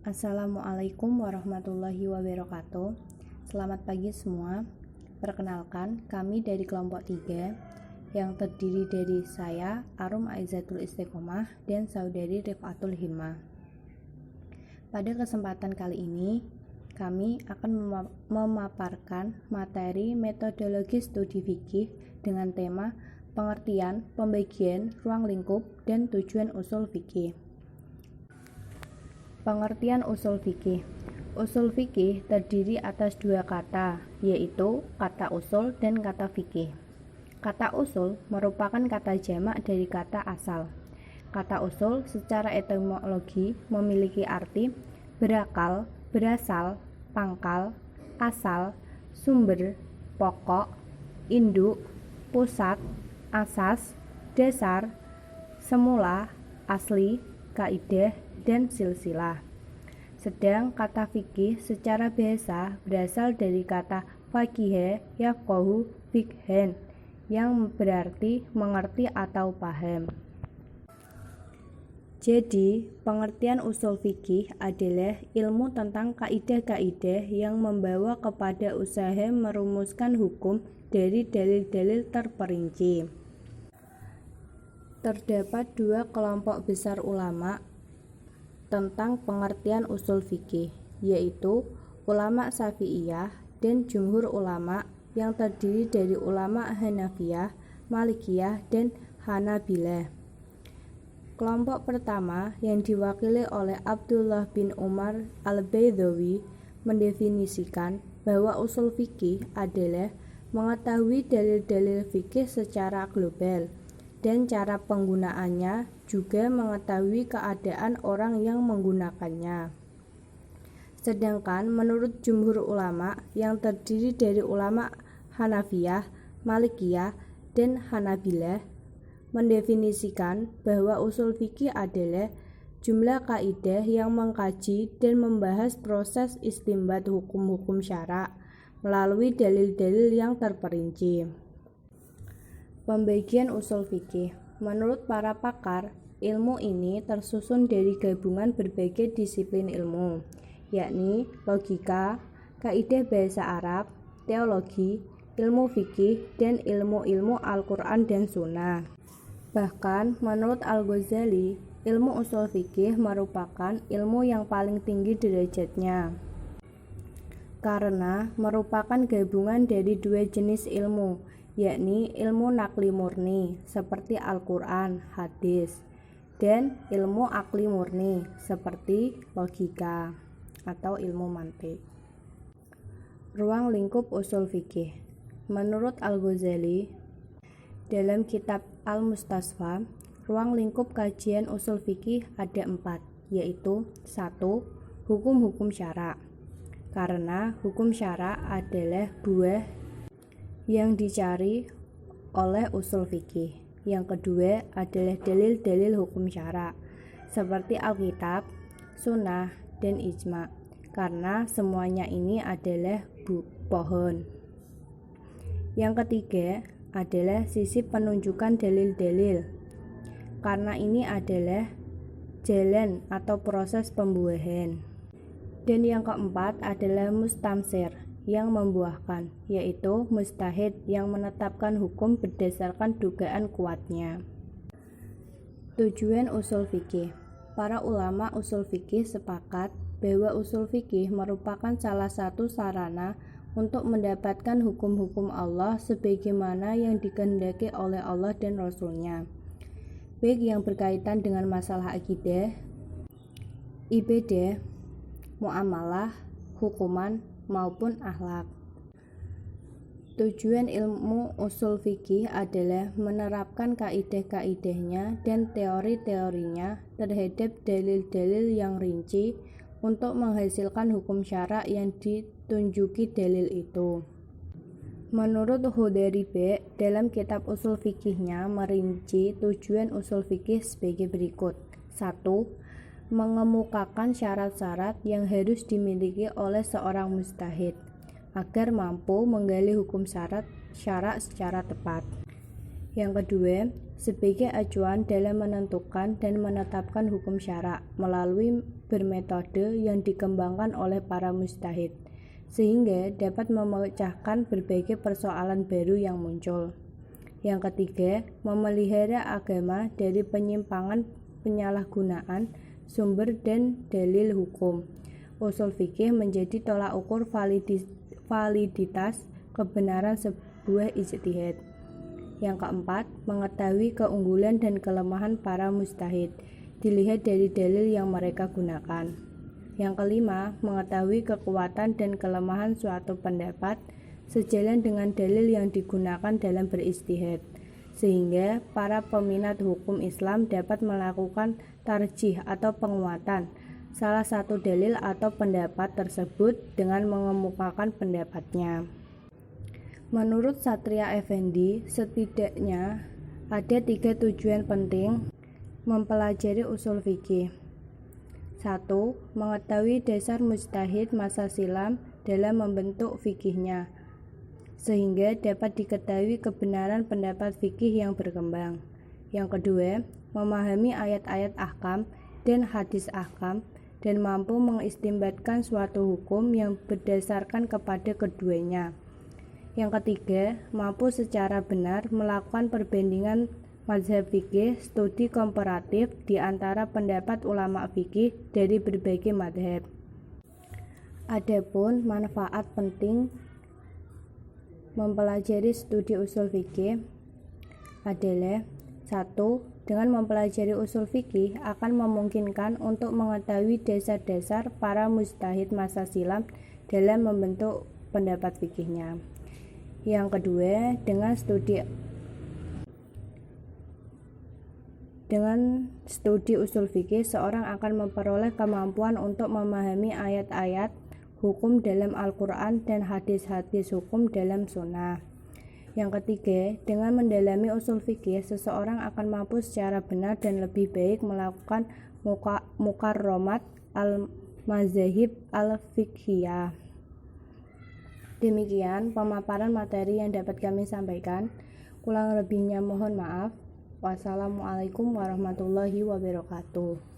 Assalamualaikum warahmatullahi wabarakatuh. Selamat pagi semua. Perkenalkan, kami dari kelompok 3 yang terdiri dari saya, Arum Aizatul Istiqomah, dan saudari Rifatul Himmah. Pada kesempatan kali ini, kami akan memaparkan materi metodologi studi fikih dengan tema pengertian, pembagian, ruang lingkup, dan tujuan usul fikih. Pengertian usul fikih. Usul fikih terdiri atas dua kata, yaitu kata usul dan kata fikih. Kata usul merupakan kata jamak dari kata asal. Kata usul secara etimologi memiliki arti berakal, berasal, pangkal, asal, sumber, pokok, induk, pusat, asas, dasar, semula, asli, kaidah, dan silsilah. Sedang kata fikih secara bahasa berasal dari kata faqiha yafqahu fiqhan yang berarti mengerti atau paham. Jadi, pengertian usul fikih adalah ilmu tentang kaidah-kaidah yang membawa kepada usaha merumuskan hukum dari dalil-dalil terperinci. Terdapat dua kelompok besar ulama tentang pengertian usul fikih, yaitu ulama Syafi'iyah dan jumhur ulama yang terdiri dari ulama Hanafiyah, Malikiyah, dan Hanabilah. Kelompok pertama yang diwakili oleh Abdullah bin Umar al-Baidhawi mendefinisikan bahwa usul fikih adalah mengetahui dalil-dalil fikih secara global dan cara penggunaannya, juga mengetahui keadaan orang yang menggunakannya. Sedangkan menurut jumhur ulama yang terdiri dari ulama Hanafiyah, Malikiyah, dan Hanabilah mendefinisikan bahwa usul fikih adalah jumlah kaidah yang mengkaji dan membahas proses istinbat hukum-hukum syara melalui dalil-dalil yang terperinci. Pembagian usul fikih. Menurut para pakar, ilmu ini tersusun dari gabungan berbagai disiplin ilmu, yakni logika, kaidah bahasa Arab, teologi, ilmu fikih, dan ilmu-ilmu Al-Quran dan Sunnah. Bahkan, menurut Al-Ghazali, ilmu usul fikih merupakan ilmu yang paling tinggi derajatnya, karena merupakan gabungan dari dua jenis ilmu, yakni ilmu nakli murni seperti Al-Quran, hadis, dan ilmu akli murni seperti logika atau ilmu mantik. Ruang lingkup usul fikih. Menurut Al-Ghazali, dalam kitab Al-Mustasfa, ruang lingkup kajian usul fikih ada 4, yaitu 1. Hukum-hukum syara, karena hukum syara adalah buah yang dicari oleh usul fikih. Yang kedua adalah dalil-dalil hukum syara seperti Alkitab, Sunnah, dan Ijma, karena semuanya ini adalah pohon. Yang ketiga adalah sisi penunjukan dalil-dalil, karena ini adalah jalan atau proses pembuahan. Dan yang keempat adalah mustamsir, yang membuahkan, yaitu mujtahid yang menetapkan hukum berdasarkan dugaan kuatnya. Tujuan usul fikih. Para ulama usul fikih sepakat bahwa usul fikih merupakan salah satu sarana untuk mendapatkan hukum-hukum Allah sebagaimana yang dikehendaki oleh Allah dan Rasul-Nya, baik yang berkaitan dengan masalah akidah, ibadah, muamalah, hukuman, maupun akhlak. Tujuan ilmu usul fikih adalah menerapkan kaidah-kaidahnya dan teori-teorinya terhadap dalil-dalil yang rinci untuk menghasilkan hukum syara yang ditunjuki dalil itu. Menurut Hudaribe, dalam kitab usul fikihnya merinci tujuan usul fikih sebagai berikut. 1. Mengemukakan syarat-syarat yang harus dimiliki oleh seorang mujtahid agar mampu menggali hukum syara secara tepat. Yang kedua, sebagai acuan dalam menentukan dan menetapkan hukum syara melalui bermetode yang dikembangkan oleh para mujtahid, sehingga dapat memecahkan berbagai persoalan baru yang muncul. Yang ketiga, memelihara agama dari penyimpangan penyalahgunaan sumber dan dalil hukum. Usul fikih menjadi tolak ukur validitas kebenaran sebuah ijtihad. Yang keempat, mengetahui keunggulan dan kelemahan para mujtahid dilihat dari dalil yang mereka gunakan. Yang kelima, mengetahui kekuatan dan kelemahan suatu pendapat sejalan dengan dalil yang digunakan dalam berijtihad, sehingga para peminat hukum Islam dapat melakukan tarjih atau penguatan salah satu dalil atau pendapat tersebut dengan mengemukakan pendapatnya. Menurut Satria Effendi, setidaknya ada 3 tujuan penting mempelajari usul fikih. 1. Mengetahui dasar mujtahid masa silam dalam membentuk fikihnya, sehingga dapat diketahui kebenaran pendapat fikih yang berkembang. Yang kedua, memahami ayat-ayat ahkam dan hadis ahkam dan mampu mengistimbatkan suatu hukum yang berdasarkan kepada keduanya. Yang ketiga, mampu secara benar melakukan perbandingan mazhab fikih, studi komparatif di antara pendapat ulama fikih dari berbagai mazhab. Adapun manfaat penting mempelajari studi usul fikih adalah 1. Dengan mempelajari usul fikih akan memungkinkan untuk mengetahui dasar-dasar para mujtahid masa silam dalam membentuk pendapat fikihnya. Yang kedua, dengan studi usul fikih, seorang akan memperoleh kemampuan untuk memahami ayat-ayat hukum dalam Al-Quran dan hadis-hadis hukum dalam sunnah. Yang ketiga, dengan mendalami usul fikih, seseorang akan mampu secara benar dan lebih baik melakukan mukarramat al-mazahib al-fiqhiyah. Demikian pemaparan materi yang dapat kami sampaikan. Kurang lebihnya mohon maaf. Wassalamualaikum warahmatullahi wabarakatuh.